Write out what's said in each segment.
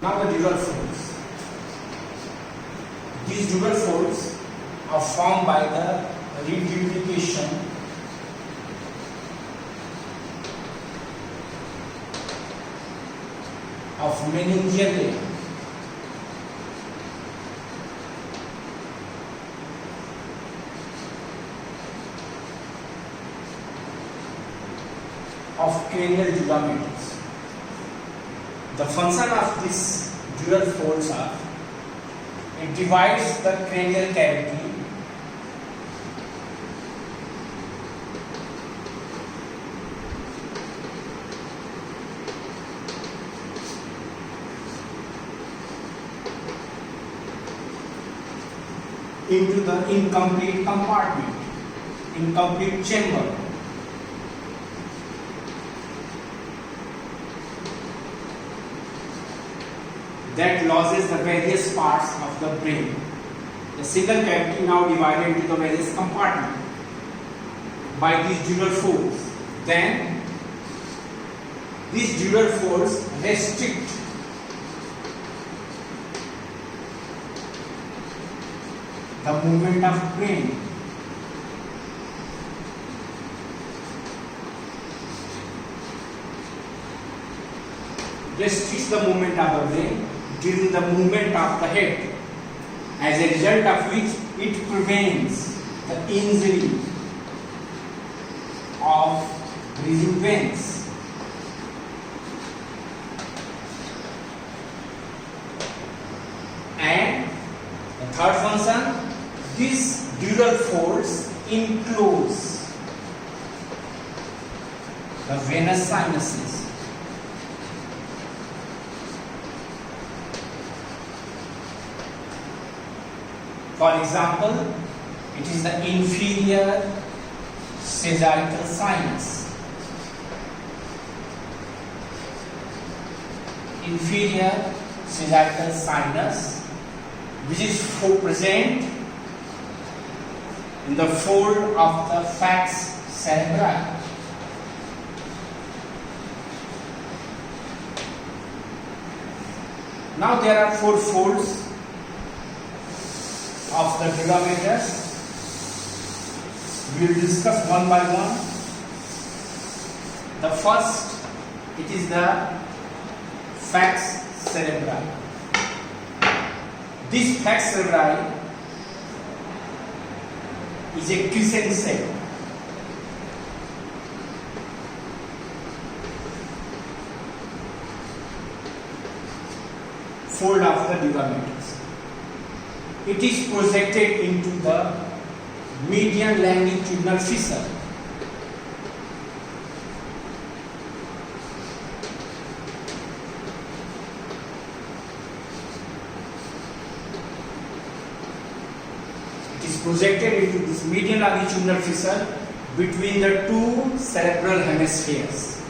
Now the dural folds. These dural folds are formed by the reduplication of meningeal layer. Of cranial durameters. The function of this dural folds are: it divides the cranial cavity into the incomplete compartment, incomplete chamber. That lodges the various parts of the brain. The single cavity now divided into the various compartments by these dural folds. Then these dural folds restrict the movement of brain. Restricts the movement of the brain during the movement of the head, as a result of which it prevents the injury of breathing veins. And the third function, these dural folds enclose the venous sinuses. For example, it is the inferior sagittal sinus. Inferior sagittal sinus, which is present in the fold of the falx cerebri. Now there are 4 folds of the durameters. We will discuss one by one. The first, it is the falx cerebri. This falx cerebri is a crescent shape. Fold of the durameters. It is projected into the median longitudinal fissure. It is projected into this median longitudinal fissure between the 2 cerebral hemispheres.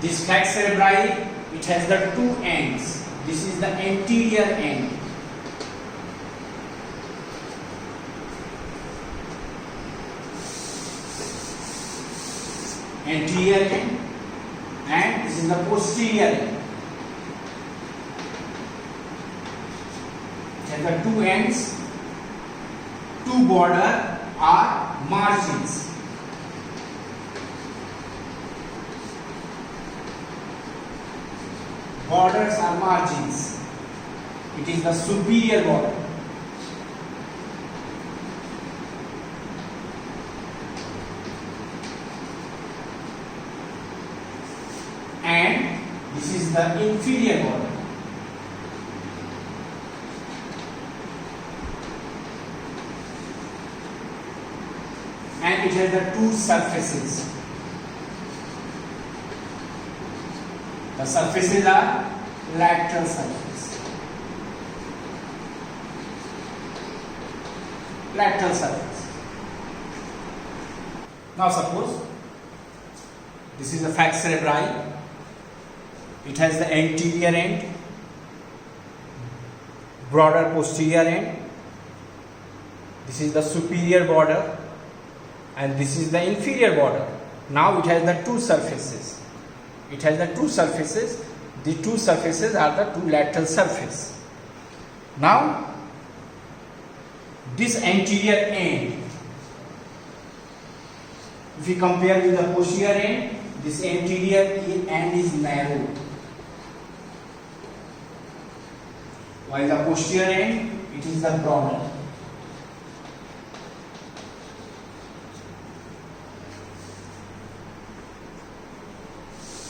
This falx cerebri, it has the 2 ends. This is the anterior end. Anterior end, and this is the posterior end. It has the 2 ends. 2 border are margins. Borders are margins. It is the superior border. And this is the inferior border. And it has the 2 surfaces. The surfaces are lateral surface. Lateral surface. Now suppose this is the falx cerebri. It has the anterior end, broader posterior end. This is the superior border and this is the inferior border. Now it has the 2 surfaces. It has the 2 surfaces. The two surfaces are the two lateral surface. Now, this anterior end, if we compare with the posterior end, this anterior end is narrow, while the posterior end, it is the broader.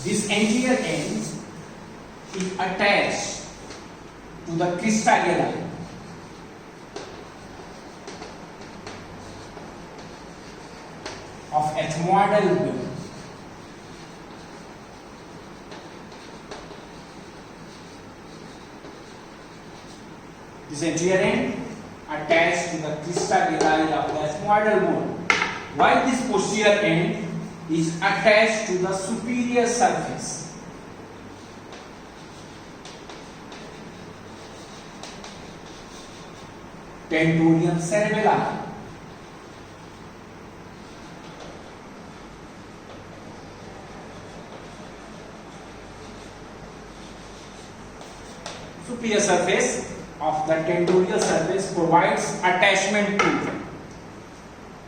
This anterior end is attached to the crista iliae of ethmoidal bone. This anterior end attached to the crista iliae of the ethmoidal bone, while this posterior end is attached to the superior surface. Tentorium cerebellar. Superior surface of the tentorial surface provides attachment to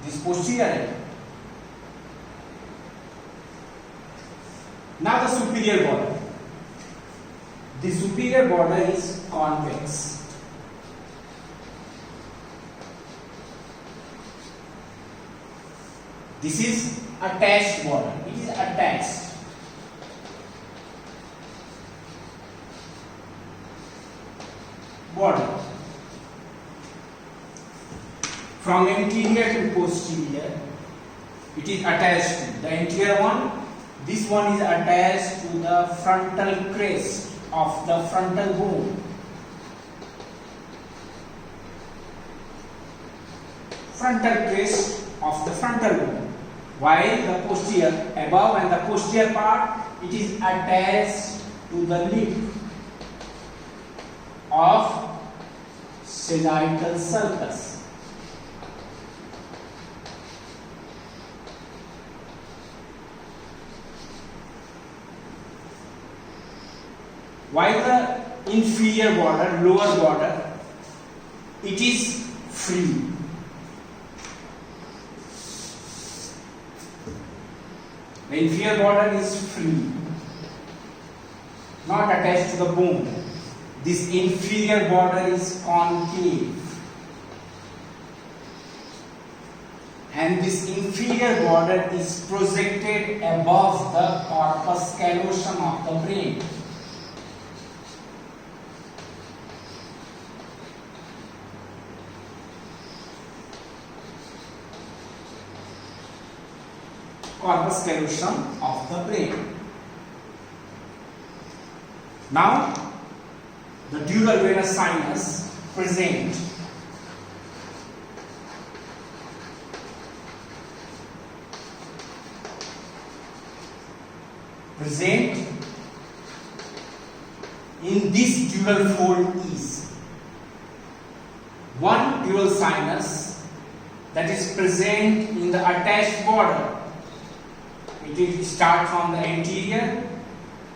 this posterior end. Now the superior border. The superior border is convex. This is attached border. It is attached. Border. From anterior to posterior, it is attached to the anterior one. This one is attached to the frontal crest of the frontal bone. Frontal crest of the frontal bone. While the posterior, above and the posterior part, it is attached to the lip of sagittal sulcus. While the inferior border, lower border, it is free. The inferior border is free, not attached to the bone. This inferior border is concave, and this inferior border is projected above the corpus callosum of the brain. Corpus callosum of the brain. Now, the dural venous sinus present in this dural fold is one dural sinus that is present in the attached border. It will start from the anterior.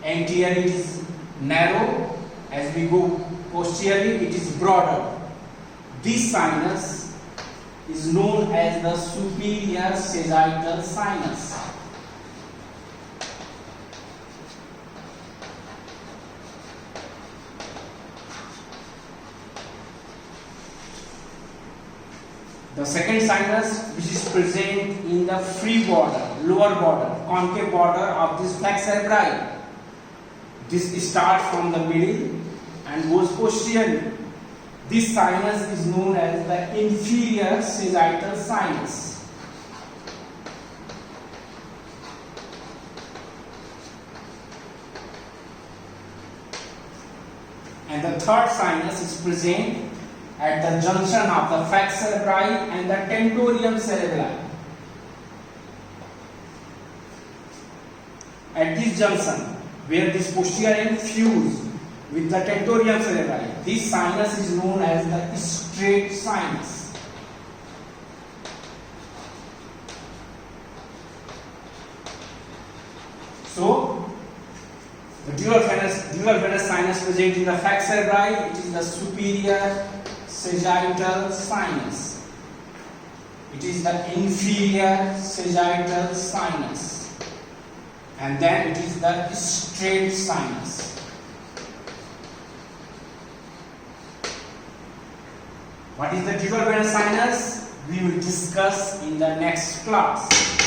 Anterior it is narrow. As we go posteriorly, it is broader. This sinus is known as the superior sagittal sinus. The second sinus, which is present in the free border, lower border, concave border of this flex cerebri. This starts from the middle and goes posteriorly. This sinus is known as the inferior sagittal sinus. And the third sinus is present at the junction of the falx cerebri and the tentorium cerebelli. At this junction, where this posterior end fuse with the tentorium cerebri, this sinus is known as the straight sinus. So, The dual venous sinus present in the falx cerebri. It is the superior sagittal sinus. It is the inferior sagittal sinus, and then it is the straight sinus. What is the dual venous sinus? We will discuss in the next class.